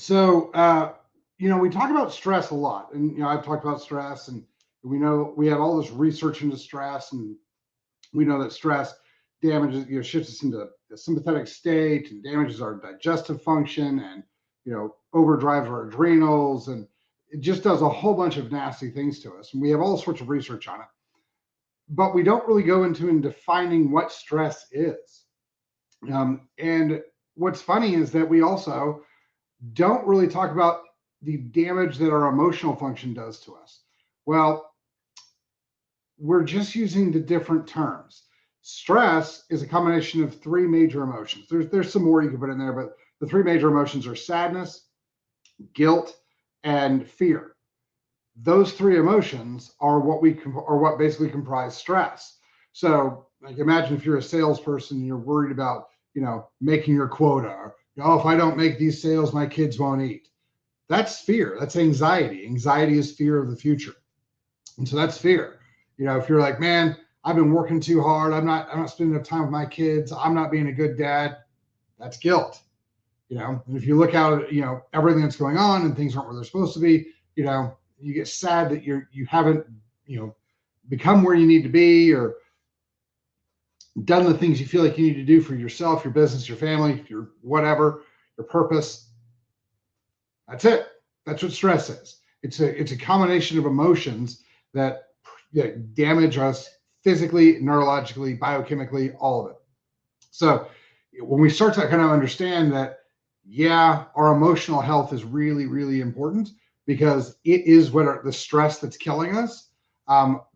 So, we talk about stress a lot, and I've talked about stress, and we know we have all this research into stress, and we know that stress damages, shifts us into a sympathetic state and damages our digestive function, and overdrives our adrenals, and it just does a whole bunch of nasty things to us. And we have all sorts of research on it, but we don't really go into in defining what stress is. And what's funny is that we also don't really talk about the damage that our emotional function does to us. Well, we're just using the different terms. Stress is a combination of three major emotions. There's some more you can put in there, but the three major emotions are sadness, guilt, and fear. Those three emotions are what basically comprise stress. So, like, imagine if you're a salesperson and you're worried about, making your quota, or, if I don't make these sales, my kids won't eat. That's fear. That's anxiety. Anxiety is fear of the future. And so that's fear. If you're like, man, I've been working too hard, I'm not spending enough time with my kids, I'm not being a good dad, that's guilt. And if you look out at, everything that's going on and things aren't where they're supposed to be, you get sad that you haven't, become where you need to be, or done the things you feel like you need to do for yourself, your business, your family, your whatever, your purpose. That's it. That's what stress is. It's a combination of emotions that damage us physically, neurologically, biochemically, all of it. So when we start to kind of understand that, our emotional health is really, really important, because it is the stress that's killing us.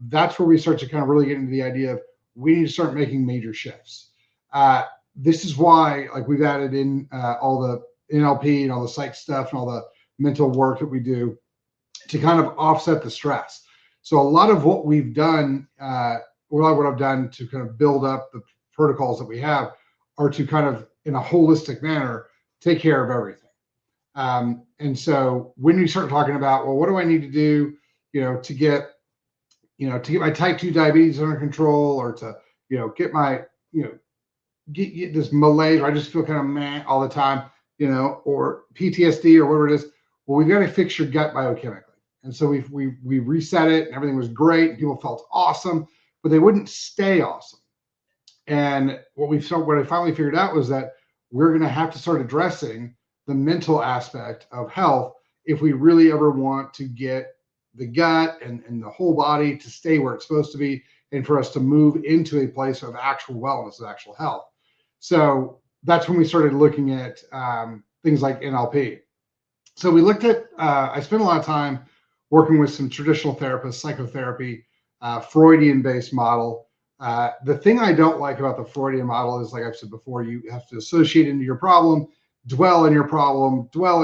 That's where we start to kind of really get into the idea of we need to start making major shifts. This is why, like, we've added in all the NLP and all the psych stuff and all the mental work that we do to kind of offset the stress. So a lot of what we've done, a lot of what I've done to kind of build up the protocols that we have, are to kind of, in a holistic manner, take care of everything. And so when we start talking about, well, what do I need to do, to get my type 2 diabetes under control, or to, get my, get this malaise, or I just feel kind of meh all the time, or PTSD or whatever it is. Well, we've got to fix your gut biochemically. And so we reset it, and everything was great, and people felt awesome, but they wouldn't stay awesome. And what I finally figured out was that we're going to have to start addressing the mental aspect of health if we really ever want to get the gut and the whole body to stay where it's supposed to be, and for us to move into a place of actual wellness, of actual health. So that's when we started looking at things like NLP. So we looked at, I spent a lot of time working with some traditional therapists, psychotherapy, Freudian-based model. The thing I don't like about the Freudian model is, like I've said before, you have to associate into your problem, dwell in your problem, live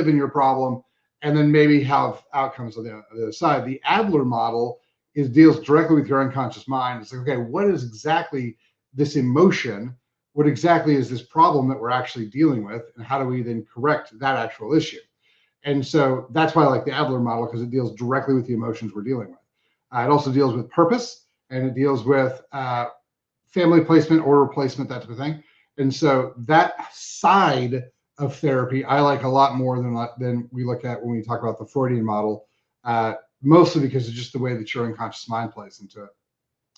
in your problem, and then maybe have outcomes on the other side. The Adler model deals directly with your unconscious mind. It's like, okay, what is exactly this emotion? What exactly is this problem that we're actually dealing with? And how do we then correct that actual issue? And so that's why I like the Adler model, because it deals directly with the emotions we're dealing with. It also deals with purpose, and it deals with family placement, order placement, that type of thing. And so that side of therapy I like a lot more than we look at when we talk about the Freudian model, mostly because of just the way that your unconscious mind plays into it.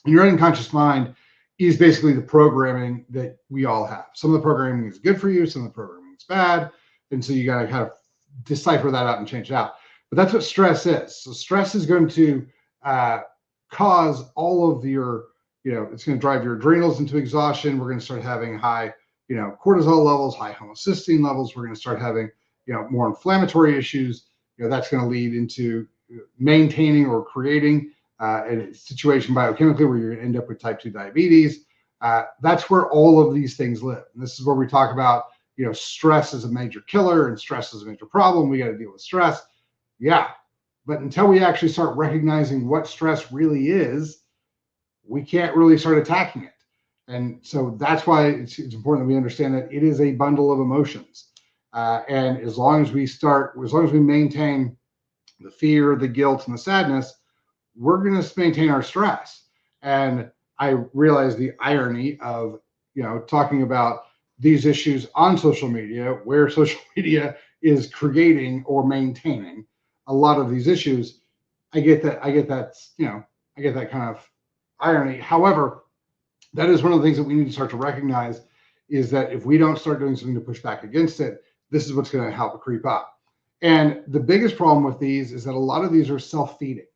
And your unconscious mind is basically the programming that we all have. Some of the programming is good for you, some of the programming is bad. And so you got to kind of decipher that out and change it out. But that's what stress is. So stress is going to cause all of your, it's going to drive your adrenals into exhaustion. We're going to start having high, cortisol levels, high homocysteine levels. We're going to start having, more inflammatory issues. That's going to lead into maintaining or creating a situation biochemically where you're going to end up with type 2 diabetes. That's where all of these things live. And this is where we talk about, stress is a major killer and stress is a major problem. We got to deal with stress. Yeah. But until we actually start recognizing what stress really is, we can't really start attacking it. And so that's why it's important that we understand that it is a bundle of emotions. And as long as we maintain the fear, the guilt, and the sadness, we're going to maintain our stress. And I realize the irony of, talking about these issues on social media, where social media is creating or maintaining a lot of these issues. I get that. I get that. I get that kind of irony. However, that is one of the things that we need to start to recognize, is that if we don't start doing something to push back against it, this is what's going to help it creep up. And the biggest problem with these is that a lot of these are self-feeding.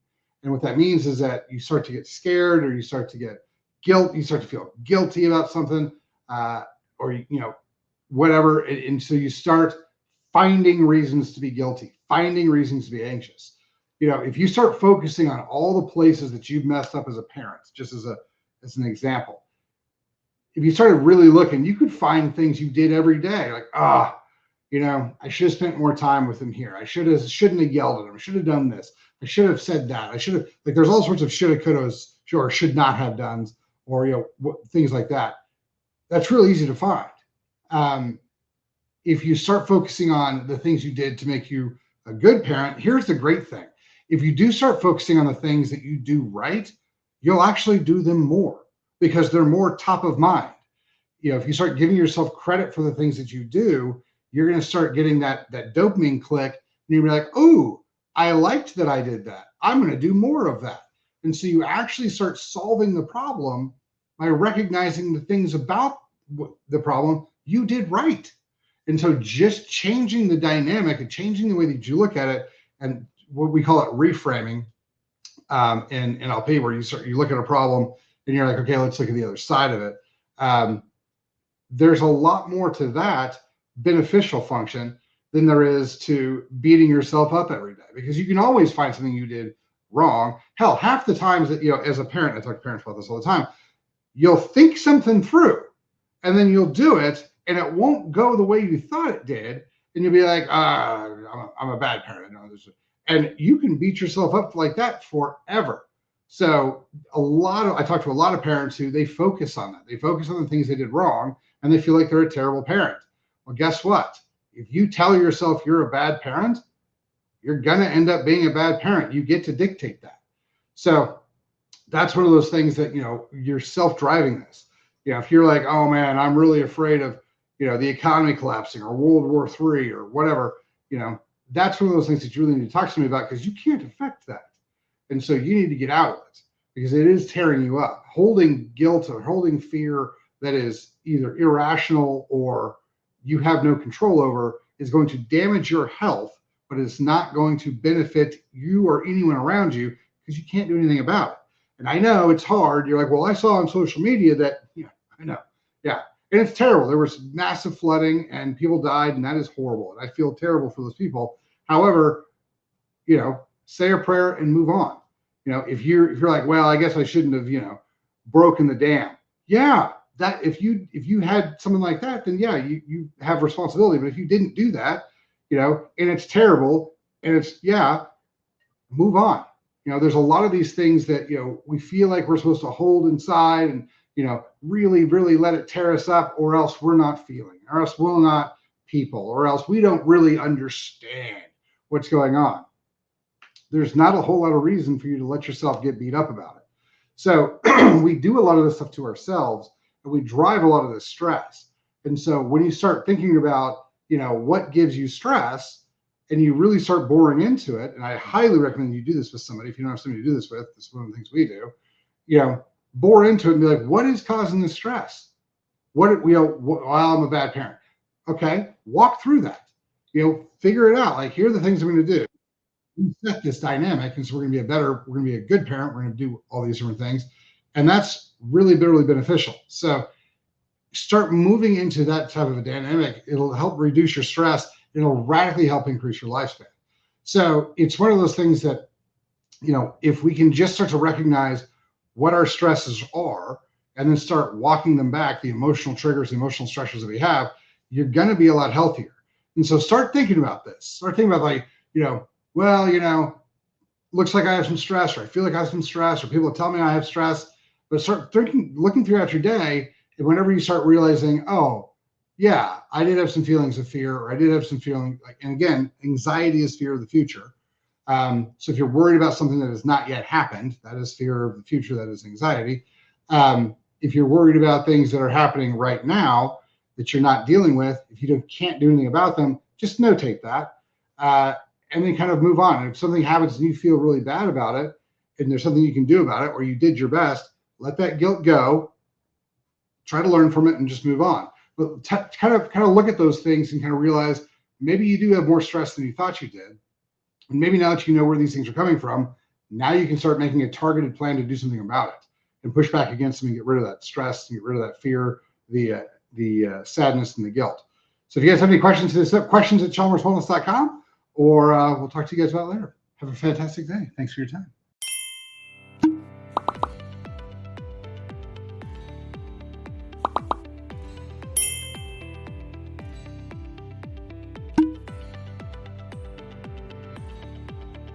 And what that means is that you start to get scared, or you start to get guilt, you start to feel guilty about something, or whatever. And so you start finding reasons to be guilty, finding reasons to be anxious. If you start focusing on all the places that you've messed up as a parent, just as an example, if you started really looking, you could find things you did every day, like, I should have spent more time with him here. I shouldn't have yelled at him. I should have done this. I should have said that. I should have, there's all sorts of shoulda, couldas, or should not have done, or, things like that. That's real easy to find. If you start focusing on the things you did to make you a good parent, here's the great thing. If you do start focusing on the things that you do right, you'll actually do them more, because they're more top of mind. If you start giving yourself credit for the things that you do, you're going to start getting that dopamine click, and you'll be like, oh, I liked that I did that. I'm going to do more of that. And so you actually start solving the problem by recognizing the things about the problem you did right. And so just changing the dynamic and changing the way that you look at it, and what we call it reframing, in NLP, where you look at a problem and you're like, okay, let's look at the other side of it. There's a lot more to that beneficial function than there is to beating yourself up every day, because you can always find something you did wrong. Hell, half the times that, as a parent, I talk to parents about this all the time, you'll think something through and then you'll do it and it won't go the way you thought it did. And you'll be like, I'm a bad parent. And you can beat yourself up like that forever. So I talk to a lot of parents who they focus on that. They focus on the things they did wrong and they feel like they're a terrible parent. Well, guess what? If you tell yourself you're a bad parent, you're going to end up being a bad parent. You get to dictate that. So that's one of those things that, you're self-driving this. If you're like, oh man, I'm really afraid of, the economy collapsing or World War III or whatever, that's one of those things that you really need to talk to me about, because you can't affect that. And so you need to get out of it, because it is tearing you up. Holding guilt or holding fear that is either irrational or you have no control over is going to damage your health, but it's not going to benefit you or anyone around you, because you can't do anything about it. And I know it's hard. You're like, well, I saw on social media that, I know. Yeah. And it's terrible. There was massive flooding and people died, and that is horrible. And I feel terrible for those people. However, say a prayer and move on. If you're like, well, I guess I shouldn't have, broken the dam. Yeah. That if you had something like that, then yeah, you have responsibility. But if you didn't do that, and it's terrible, and move on. There's a lot of these things that, we feel like we're supposed to hold inside and, really, really let it tear us up, or else we're not feeling, or else we're not people, or else we don't really understand what's going on. There's not a whole lot of reason for you to let yourself get beat up about it. So we do a lot of this stuff to ourselves, and we drive a lot of this stress. And so when you start thinking about, what gives you stress, and you really start boring into it, and I highly recommend you do this with somebody. If you don't have somebody to do this with, this is one of the things we do, bore into it and be like, what is causing the stress? Well, I'm a bad parent. Okay, walk through that, figure it out. Like, here are the things I'm going to do. We set this dynamic, and so we're going to be a good parent. We're going to do all these different things. And that's really, really beneficial. So start moving into that type of a dynamic. It'll help reduce your stress. It'll radically help increase your lifespan. So it's one of those things that, if we can just start to recognize what our stresses are, and then start walking them back, the emotional triggers, the emotional stressors that we have, you're going to be a lot healthier. And so start thinking about this. Start thinking about, like, looks like I have some stress, or I feel like I have some stress, or people tell me I have stress. But start looking throughout your day, and whenever you start realizing, oh, yeah, I did have some feelings of fear, or I did have some feeling, and again, anxiety is fear of the future. So if you're worried about something that has not yet happened, that is fear of the future, that is anxiety. If you're worried about things that are happening right now that you're not dealing with, if you can't do anything about them, just notate that, and then kind of move on. And if something happens and you feel really bad about it, and there's something you can do about it, or you did your best, let that guilt go, try to learn from it, and just move on. But kind of look at those things and kind of realize maybe you do have more stress than you thought you did. And maybe now that you know where these things are coming from, now you can start making a targeted plan to do something about it and push back against them and get rid of that stress and get rid of that fear, the sadness and the guilt. So if you guys have any questions, questions at chalmerswellness.com, or we'll talk to you guys about it later. Have a fantastic day. Thanks for your time.